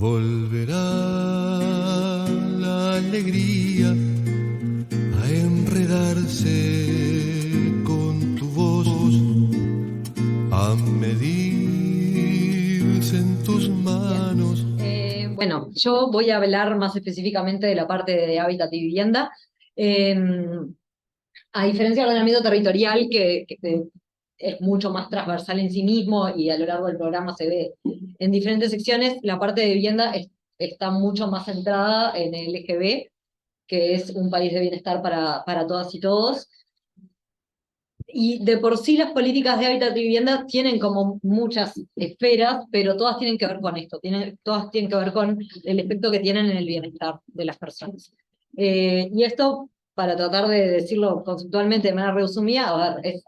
Volverá la alegría a enredarse con tu voz, a medirse en tus manos. Bueno, yo voy a hablar más específicamente de la parte de hábitat y vivienda. Eh, a diferencia del ordenamiento territorial, que es mucho más transversal en sí mismo y a lo largo del programa se ve en diferentes secciones, la parte de vivienda está mucho más centrada en el eje B, que es un país de bienestar para todas y todos. Y de por sí las políticas de hábitat y vivienda tienen como muchas esferas, pero todas tienen que ver con esto, todas tienen que ver con el efecto que tienen en el bienestar de las personas. Y esto, para tratar de decirlo conceptualmente de manera resumida, a ver,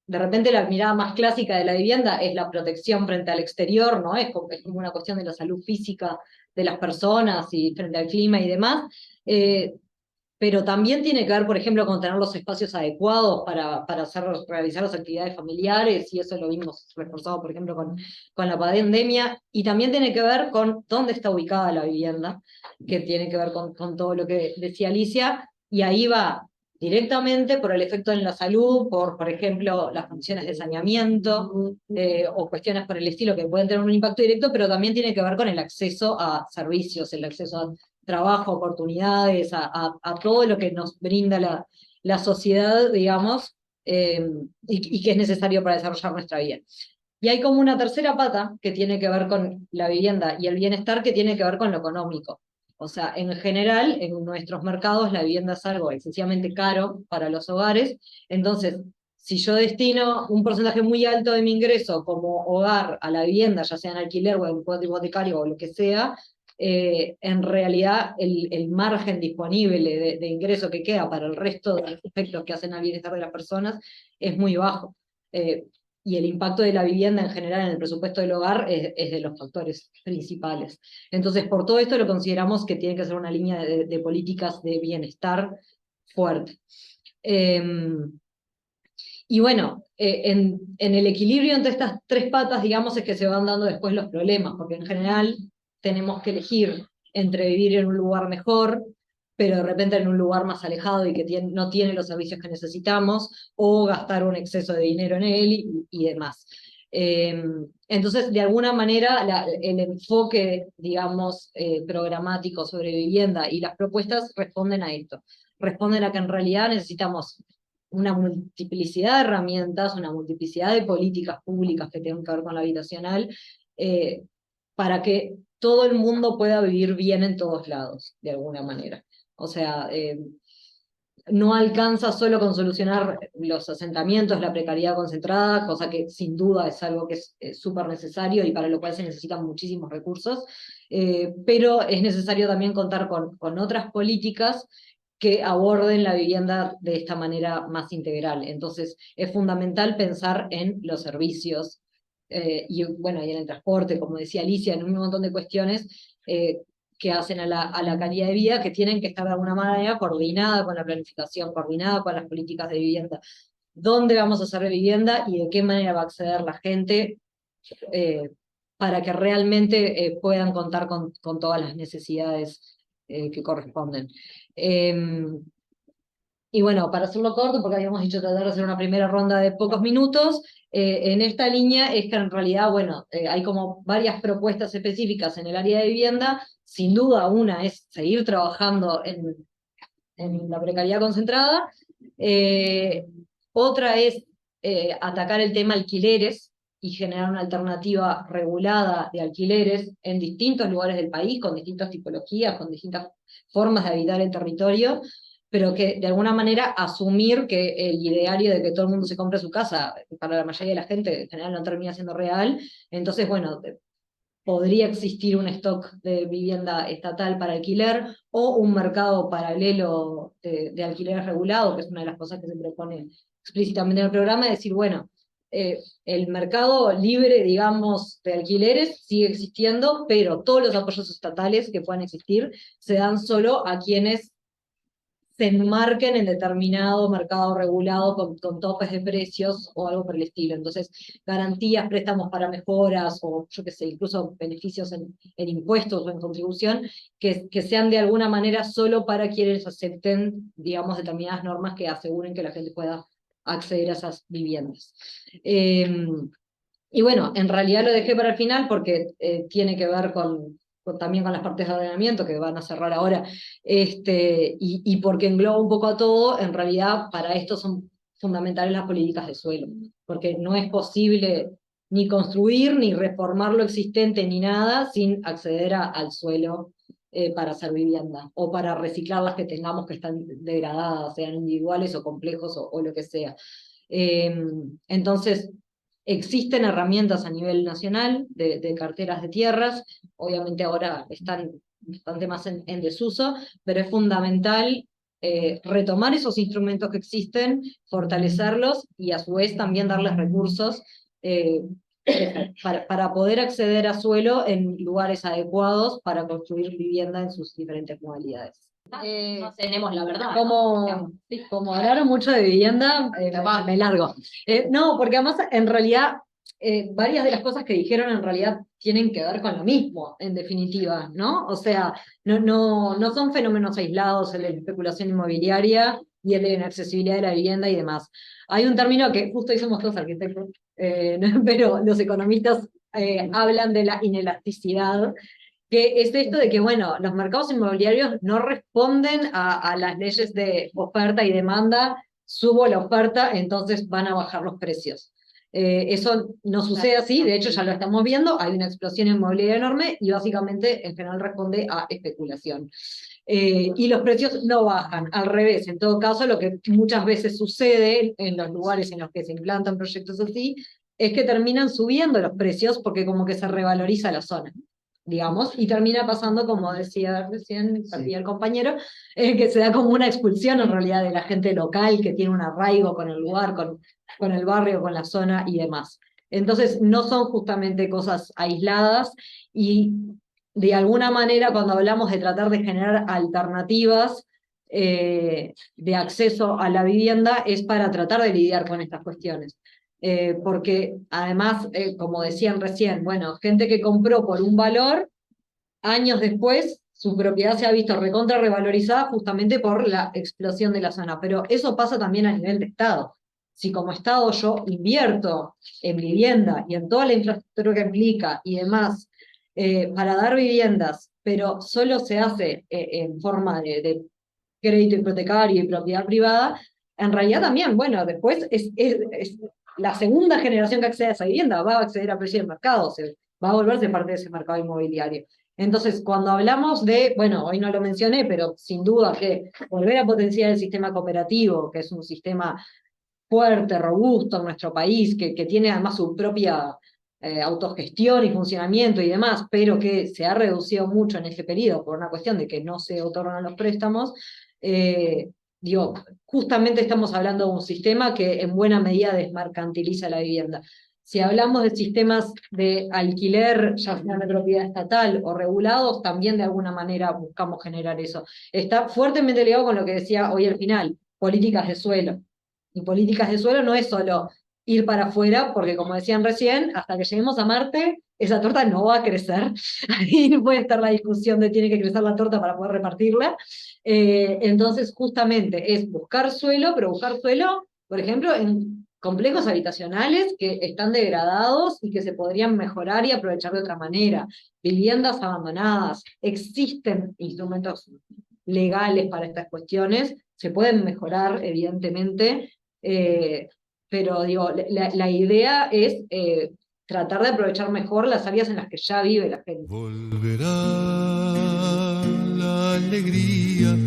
de repente la mirada más clásica de la vivienda es la protección frente al exterior, ¿no? Es como una cuestión de la salud física de las personas y frente al clima y demás. Eh, pero también tiene que ver, por ejemplo, con tener los espacios adecuados para realizar las actividades familiares, y eso lo vimos reforzado, por ejemplo, con la pandemia, y también tiene que ver con dónde está ubicada la vivienda, que tiene que ver con todo lo que decía Alicia, y ahí va directamente por el efecto en la salud, por ejemplo, las condiciones de saneamiento, o cuestiones por el estilo que pueden tener un impacto directo, pero también tiene que ver con el acceso a servicios, el acceso a trabajo, oportunidades, a todo lo que nos brinda la sociedad, digamos, y que es necesario para desarrollar nuestra vida. Y hay como una tercera pata que tiene que ver con la vivienda y el bienestar, que tiene que ver con lo económico. O sea, en general, en nuestros mercados la vivienda es algo excesivamente caro para los hogares. Entonces, si yo destino un porcentaje muy alto de mi ingreso como hogar a la vivienda, ya sea en alquiler o en cuota hipotecario o lo que sea, en realidad el margen disponible de ingreso que queda para el resto de los efectos que hacen al bienestar de las personas es muy bajo. Y el impacto de la vivienda en general en el presupuesto del hogar es de los factores principales. Entonces, por todo esto lo consideramos que tiene que ser una línea de políticas de bienestar fuerte. Y bueno, en el equilibrio entre estas tres patas, digamos, es que se van dando después los problemas, porque en general tenemos que elegir entre vivir en un lugar mejor, pero de repente en un lugar más alejado y que no tiene los servicios que necesitamos, o gastar un exceso de dinero en él y demás. Entonces, de alguna manera, el enfoque, digamos, programático sobre vivienda y las propuestas responden a esto. Responden a que en realidad necesitamos una multiplicidad de herramientas, una multiplicidad de políticas públicas que tengan que ver con la habitacional, eh, para que todo el mundo pueda vivir bien en todos lados, de alguna manera. O sea, no alcanza solo con solucionar los asentamientos, la precariedad concentrada, cosa que sin duda es algo que es súper necesario y para lo cual se necesitan muchísimos recursos, pero es necesario también contar con otras políticas que aborden la vivienda de esta manera más integral. Entonces, es fundamental pensar en los servicios, y bueno, y en el transporte, como decía Alicia, en un montón de cuestiones que hacen a la calidad de vida, que tienen que estar de alguna manera coordinada con la planificación, coordinada con las políticas de vivienda. ¿Dónde vamos a hacer vivienda y de qué manera va a acceder la gente, eh, para que realmente puedan contar con todas las necesidades que corresponden? Y bueno, para hacerlo corto, porque habíamos dicho tratar de hacer una primera ronda de pocos minutos, en esta línea es que en realidad, bueno, hay como varias propuestas específicas en el área de vivienda. Sin duda, una es seguir trabajando en la precariedad concentrada. Eh, Otra es atacar el tema alquileres y generar una alternativa regulada de alquileres en distintos lugares del país, con distintas tipologías, con distintas formas de habitar el territorio, pero que de alguna manera asumir que el ideario de que todo el mundo se compre su casa, para la mayoría de la gente en general no termina siendo real. Entonces, bueno, podría existir un stock de vivienda estatal para alquiler o un mercado paralelo de alquileres regulado, que es una de las cosas que se propone explícitamente en el programa, es decir, bueno, el mercado libre, digamos, de alquileres sigue existiendo, pero todos los apoyos estatales que puedan existir se dan solo a quienes se enmarquen en determinado mercado regulado con topes de precios o algo por el estilo. Entonces, garantías, préstamos para mejoras o yo qué sé, incluso beneficios en impuestos o en contribución, que sean de alguna manera solo para quienes acepten, digamos, determinadas normas que aseguren que la gente pueda acceder a esas viviendas. Y bueno, en realidad lo dejé para el final porque tiene que ver también con las partes de ordenamiento que van a cerrar ahora, y porque engloba un poco a todo. En realidad para esto son fundamentales las políticas de suelo, porque no es posible ni construir, ni reformar lo existente, ni nada, sin acceder al suelo para hacer vivienda, o para reciclar las que tengamos que están degradadas, sean individuales o complejos o lo que sea. Entonces, existen herramientas a nivel nacional de carteras de tierras, obviamente ahora están bastante más en desuso, pero es fundamental retomar esos instrumentos que existen, fortalecerlos y a su vez también darles recursos eh, para poder acceder a suelo en lugares adecuados para construir vivienda en sus diferentes modalidades. No tenemos la verdad. Como hablaron mucho de vivienda, me largo. No, porque además en realidad varias de las cosas que dijeron en realidad tienen que ver con lo mismo, en definitiva, ¿no? O sea, no son fenómenos aislados el de la especulación inmobiliaria y el de la inaccesibilidad de la vivienda y demás. Hay un término que justo ahí somos todos arquitectos, pero los economistas hablan de la inelasticidad, que es esto de que, bueno, los mercados inmobiliarios no responden a las leyes de oferta y demanda. Subo la oferta, entonces van a bajar los precios. Eso no sucede así, de hecho ya lo estamos viendo, hay una explosión inmobiliaria enorme y básicamente en general responde a especulación. Y los precios no bajan, al revés. En todo caso, lo que muchas veces sucede en los lugares en los que se implantan proyectos así es que terminan subiendo los precios porque como que se revaloriza la zona, digamos, y termina pasando, como decía recién el compañero, que se da como una expulsión en realidad de la gente local que tiene un arraigo con el lugar, con el barrio, con la zona y demás. Entonces no son justamente cosas aisladas y de alguna manera cuando hablamos de tratar de generar alternativas de acceso a la vivienda es para tratar de lidiar con estas cuestiones. Porque además, como decían recién, bueno, gente que compró por un valor, años después su propiedad se ha visto recontra revalorizada justamente por la explosión de la zona. Pero eso pasa también a nivel de Estado. Si como Estado yo invierto en vivienda y en toda la infraestructura que implica y demás, para dar viviendas, pero solo se hace en forma de crédito hipotecario y propiedad privada, en realidad también, bueno, después es la segunda generación que accede a esa vivienda va a acceder a precio del mercado, va a volverse parte de ese mercado inmobiliario. Entonces, cuando hablamos de, bueno, hoy no lo mencioné, pero sin duda que volver a potenciar el sistema cooperativo, que es un sistema fuerte, robusto en nuestro país, que tiene además su propia autogestión y funcionamiento y demás, pero que se ha reducido mucho en ese periodo por una cuestión de que no se otorgan los préstamos, digo, justamente estamos hablando de un sistema que en buena medida desmercantiliza la vivienda. Si hablamos de sistemas de alquiler, ya sean de propiedad estatal o regulados, también de alguna manera buscamos generar eso. Está fuertemente ligado con lo que decía hoy al final, políticas de suelo. Y políticas de suelo no es solo ir para afuera, porque como decían recién, hasta que lleguemos a Marte, esa torta no va a crecer. Ahí puede estar la discusión de tiene que crecer la torta para poder repartirla. Entonces, justamente es buscar suelo, pero buscar suelo, por ejemplo, en complejos habitacionales que están degradados y que se podrían mejorar y aprovechar de otra manera. Viviendas abandonadas. Existen instrumentos legales para estas cuestiones, se pueden mejorar, evidentemente, pero digo, la idea es tratar de aprovechar mejor las áreas en las que ya vive la gente. Volverá la alegría